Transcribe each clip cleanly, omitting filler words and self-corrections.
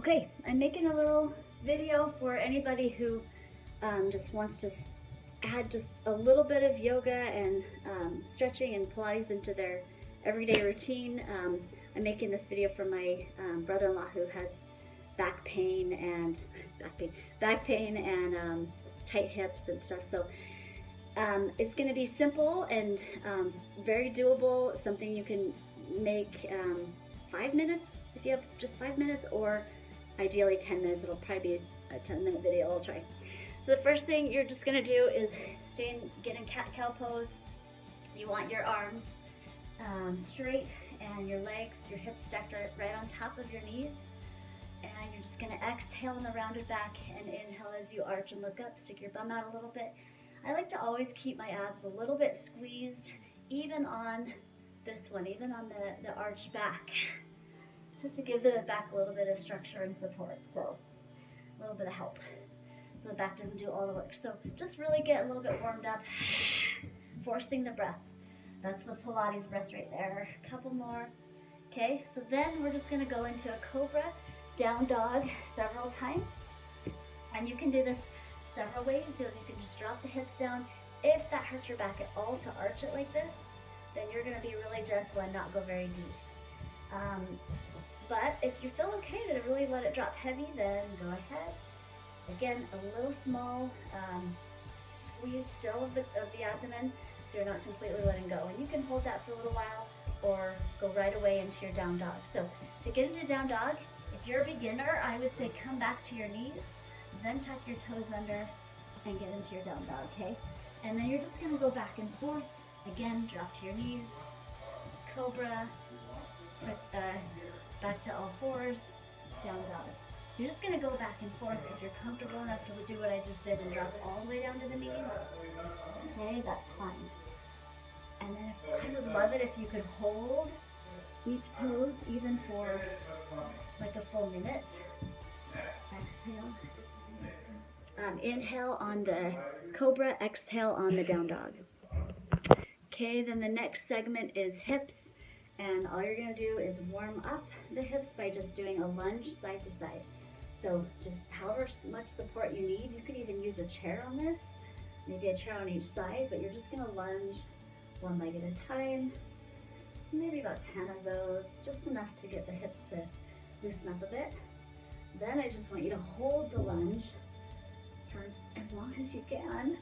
Okay, I'm making a little video for anybody who just wants to add just a little bit of yoga and stretching and Pilates into their everyday routine. I'm making this video for my brother-in-law who has back pain and tight hips and stuff. So it's going to be simple and very doable. Something you can make 5 minutes if you have just 5 minutes, or ideally 10 minutes. It'll probably be a 10-minute video. I'll try. So the first thing you're just going to do is get in cat-cow pose. You want your arms straight and your legs, your hips stacked right on top of your knees. And you're just going to exhale in the rounded back and inhale as you arch and look up. Stick your bum out a little bit. I like to always keep my abs a little bit squeezed, even on this one, even on the arched back, just to give the back a little bit of structure and support. So a little bit of help, so the back doesn't do all the work. So just really get a little bit warmed up, forcing the breath. That's the Pilates breath right there. A couple more. Okay, so then we're just going to go into a cobra down dog several times, and you can do this several ways. So you can just drop the hips down. If that hurts your back at all to arch it like this, then you're going to be really gentle and not go very deep. But if you feel okay to really let it drop heavy, then go ahead. Again, a little small squeeze still of the abdomen, so you're not completely letting go. And you can hold that for a little while or go right away into your down dog. So to get into down dog, if you're a beginner, I would say come back to your knees, then tuck your toes under and get into your down dog, okay? And then you're just gonna go back and forth. Again, drop to your knees, cobra, back to all fours, down dog. You're just gonna go back and forth. If you're comfortable enough to do what I just did and drop all the way down to the knees, okay, that's fine. And then I would love it if you could hold each pose even for like a full minute. Exhale. Inhale on the cobra, exhale on the down dog. Okay, then the next segment is hips, and all you're gonna do is warm up the hips by just doing a lunge side to side. So just however much support you need. You could even use a chair on this, maybe a chair on each side, but you're just gonna lunge one leg at a time, maybe about 10 of those, just enough to get the hips to loosen up a bit. Then I just want you to hold the lunge for as long as you can,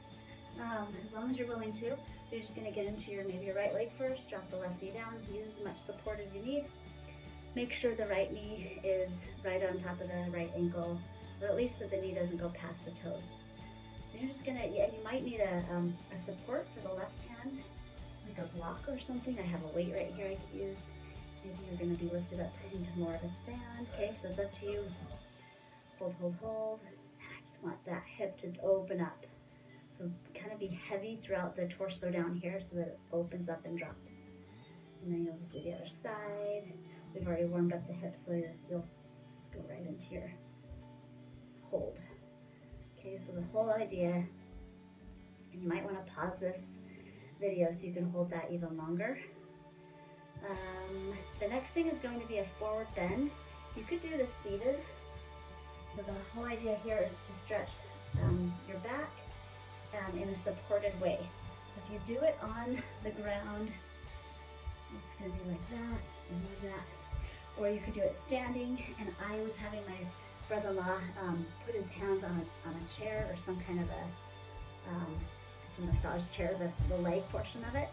as long as you're willing to. So you're just gonna get into maybe your right leg first, drop the left knee down, use as much support as you need. Make sure the right knee is right on top of the right ankle, or at least that the knee doesn't go past the toes. Then you're just gonna, you might need a support for the left hand, like a block or something. I have a weight right here I could use. Maybe you're gonna be lifted up into more of a stand. Okay, so it's up to you. Hold, hold, hold. I just want that hip to open up. So kind of be heavy throughout the torso down here so that it opens up and drops. And then you'll just do the other side. We've already warmed up the hips, so you'll just go right into your hold. Okay, so the whole idea, and you might want to pause this video so you can hold that even longer. The next thing is going to be a forward bend. You could do this seated. So the whole idea here is to stretch your back in a supported way. So if you do it on the ground, it's going to be like that and like that. Or you could do it standing, and I was having my brother-in-law put his hands on a chair or some kind of a massage chair, the leg portion of it.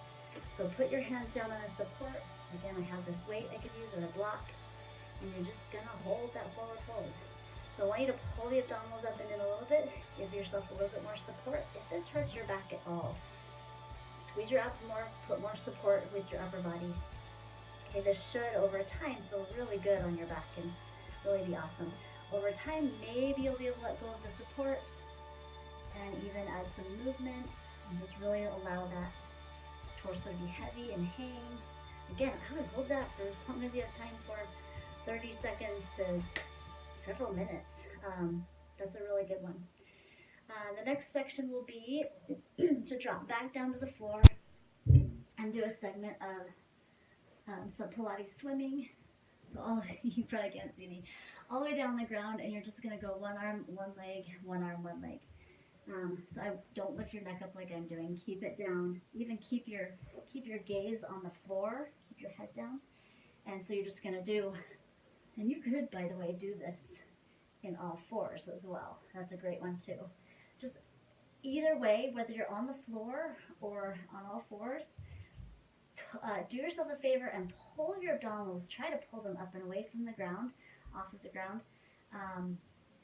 So put your hands down on a support. Again, I have this weight I could use or a block, and you're just gonna hold that forward fold. So I want you to pull the abdominals up and in a little bit, give yourself a little bit more support. If this hurts your back at all, squeeze your abs more, put more support with your upper body. Okay, this should, over time, feel really good on your back and really be awesome. Over time, maybe you'll be able to let go of the support and even add some movement and just really allow that torso to be heavy and hang. Again, I would hold that for as long as you have time for, 30 seconds to several minutes. That's a really good one. The next section will be to drop back down to the floor and do a segment of some Pilates swimming So you probably can't see me. All the way down on the ground, and you're just gonna go one arm, one leg, one arm, one leg. So I don't lift your neck up like I'm doing. Keep it down. Even keep your gaze on the floor. Keep your head down. And so you're just gonna do, and you could, by the way, do this in all fours as well. That's a great one too. Just either way, whether you're on the floor or on all fours, do yourself a favor and pull your abdominals. Try to pull them up and away from the ground, off of the ground,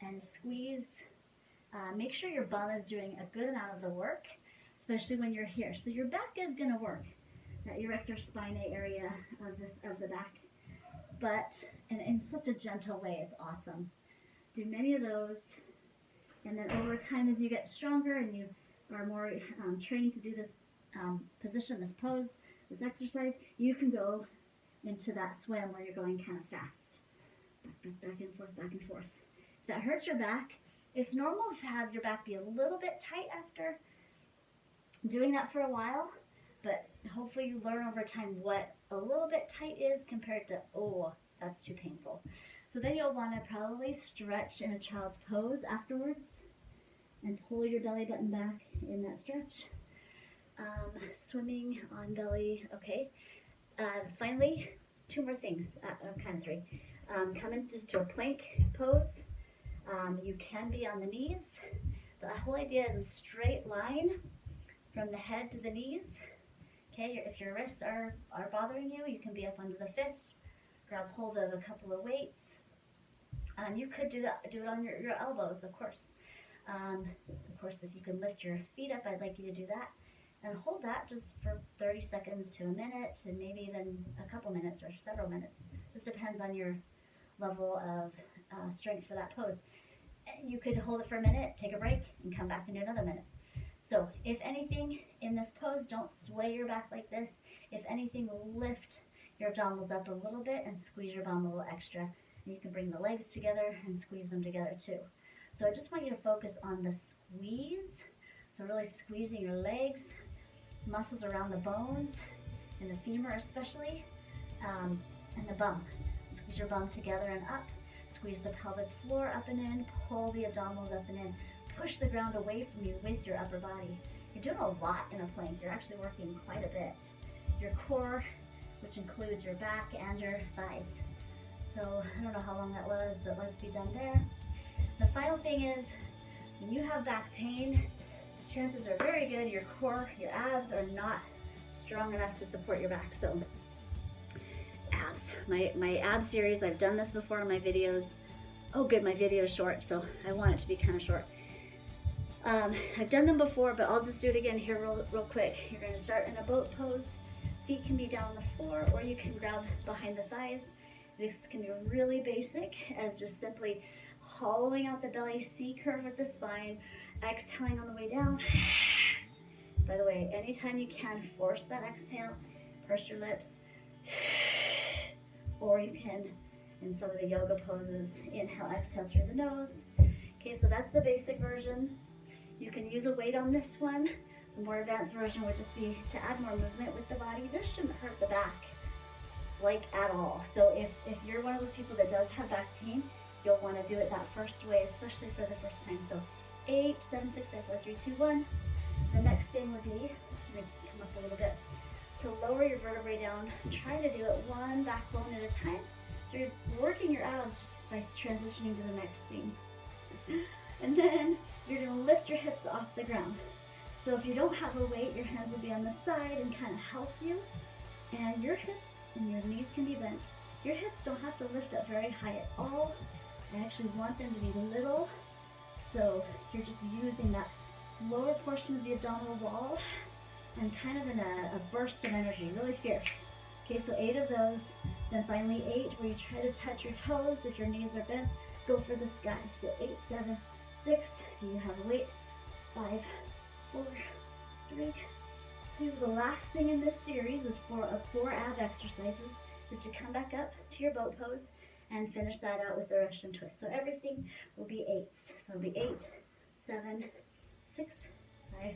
and squeeze. Make sure your bum is doing a good amount of the work, especially when you're here. So your back is going to work, that erector spinae area of the back, but in such a gentle way. It's awesome. Do many of those, and then over time, as you get stronger and you are more trained to do this position, this pose, this exercise, you can go into that swim where you're going kind of fast, back and forth, back and forth. If that hurts your back, it's normal to have your back be a little bit tight after doing that for a while, but hopefully you learn over time what a little bit tight is compared to, oh, that's too painful. So then you'll want to probably stretch in a child's pose afterwards and pull your belly button back in that stretch. Swimming on belly, okay. Finally, two more things, kind of three. Come in just to a plank pose. You can be on the knees. The whole idea is a straight line from the head to the knees. Okay, if your wrists are bothering you, you can be up under the fist. Grab hold of a couple of weights. You could do it on your elbows, of course. Of course, if you can lift your feet up, I'd like you to do that. And hold that just for 30 seconds to a minute, and maybe even a couple minutes or several minutes. Just depends on your level of strength for that pose. You could hold it for a minute, take a break, and come back and do another minute. So if anything in this pose, don't sway your back like this. If anything, lift your abdominals up a little bit and squeeze your bum a little extra. And you can bring the legs together and squeeze them together too. So I just want you to focus on the squeeze. So really squeezing your legs, muscles around the bones, and the femur especially, and the bum. Squeeze your bum together and up. Squeeze the pelvic floor up and in. Pull the abdominals up and in. Push the ground away from you with your upper body. You're doing a lot in a plank. You're actually working quite a bit. Your core, which includes your back and your thighs. So I don't know how long that was, but let's be done there. The final thing is, when you have back pain, chances are very good your core, your abs are not strong enough to support your back. So abs, my ab series, I've done this before in my videos. Oh good, my video is short, so I want it to be kind of short. I've done them before, but I'll just do it again here real quick. You're going to start in a boat pose. Feet can be down on the floor, or you can grab behind the thighs. This can be really basic, as just simply hollowing out the belly, C curve with the spine, exhaling on the way down. By the way, anytime you can, force that exhale, purse your lips, or you can, in some of the yoga poses, inhale, exhale through the nose. Okay, so that's the basic version. You can use a weight on this one. The more advanced version would just be to add more movement with the body. This shouldn't hurt the back, like at all. So if you're one of those people that does have back pain, you'll want to do it that first way, especially for the first time. So 8, 7, 6, 5, 4, 3, 2, 1. The next thing would be, I'm going to come up a little bit, to lower your vertebrae down. Try to do it one backbone at a time. So you're working your abs just by transitioning to the next thing. And then you're going to lift your hips off the ground. So if you don't have a weight, your hands will be on the side and kind of help you. And your hips and your knees can be bent. Your hips don't have to lift up very high at all. I actually want them to be little. So you're just using that lower portion of the abdominal wall and kind of in a burst of energy, really fierce. Okay, so 8 of those. Then finally 8, where you try to touch your toes. If your knees are bent, go for the sky. So 8, 7, 6, if you have a weight, 5, 4, 3, 2. The last thing in this series is for 4 ab exercises is to come back up to your boat pose and finish that out with the Russian twist. So everything will be 8s. So it'll be 8, 7, 6, 5,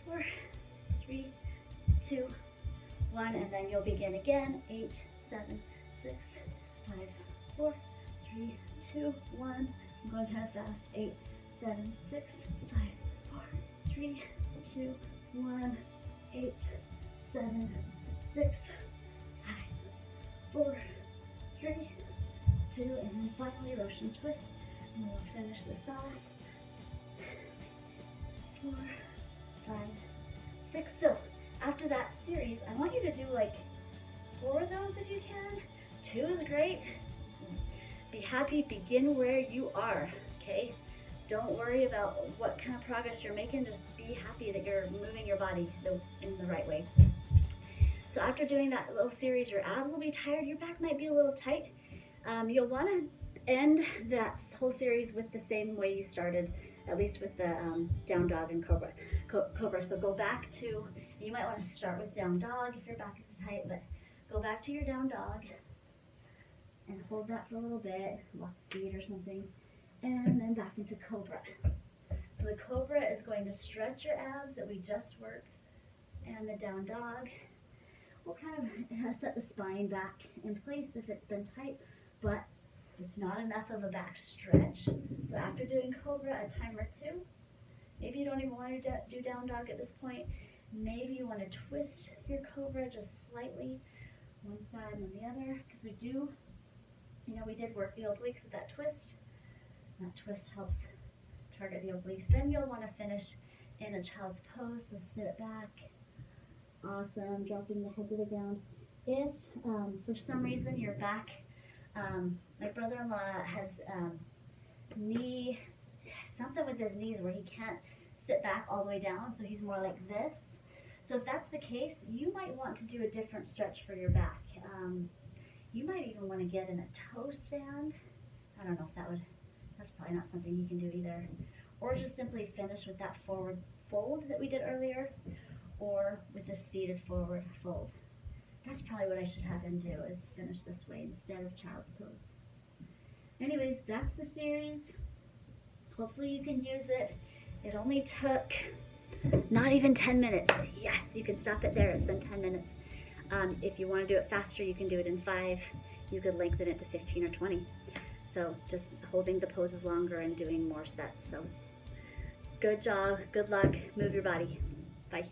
4, 3, 2, 1, and then you'll begin again. 8, 7, 6, 5, 4, 3, 2, 1. I'm going kind of fast. 8, 7, 6, 5, 4, 3, 2, 1. 8, 7, 6, 5, 4, 3, 2, and then finally Russian twist. And we'll finish this off. 4, 5, 6. So after that series, I want you to do like 4 of those if you can. 2 is great. Be happy, begin where you are, okay? Don't worry about what kind of progress you're making. Just be happy that you're moving your body in the right way. So after doing that little series, your abs will be tired. Your back might be a little tight. You'll want to end that whole series with the same way you started, at least with the down dog and cobra. So go back to, you might want to start with down dog if your back is tight, but go back to your down dog and hold that for a little bit, walk the feet or something, and then back into cobra. So the cobra is going to stretch your abs that we just worked, and the down dog will kind of set the spine back in place if it's been tight, but it's not enough of a back stretch. So after doing cobra a time or 2, maybe you don't even want to do down dog at this point. Maybe you want to twist your cobra just slightly, one side and the other, because we did work the obliques with that twist. That twist helps target the obliques. Then you'll want to finish in a child's pose, so sit back. Awesome, dropping the head to the ground. If for some reason your back, my brother-in-law has something with his knees where he can't sit back all the way down, so he's more like this. So if that's the case, you might want to do a different stretch for your back. You might even want to get in a toe stand. I don't know if that's probably not something you can do either. Or just simply finish with that forward fold that we did earlier, or with a seated forward fold. That's probably what I should have him do, is finish this way instead of child's pose. Anyways, that's the series. Hopefully you can use it. It only took not even 10 minutes. Yes, you can stop it there. It's been 10 minutes. If you want to do it faster, you can do it in 5. You could lengthen it to 15 or 20. So just holding the poses longer and doing more sets. So good job, good luck, move your body. Bye.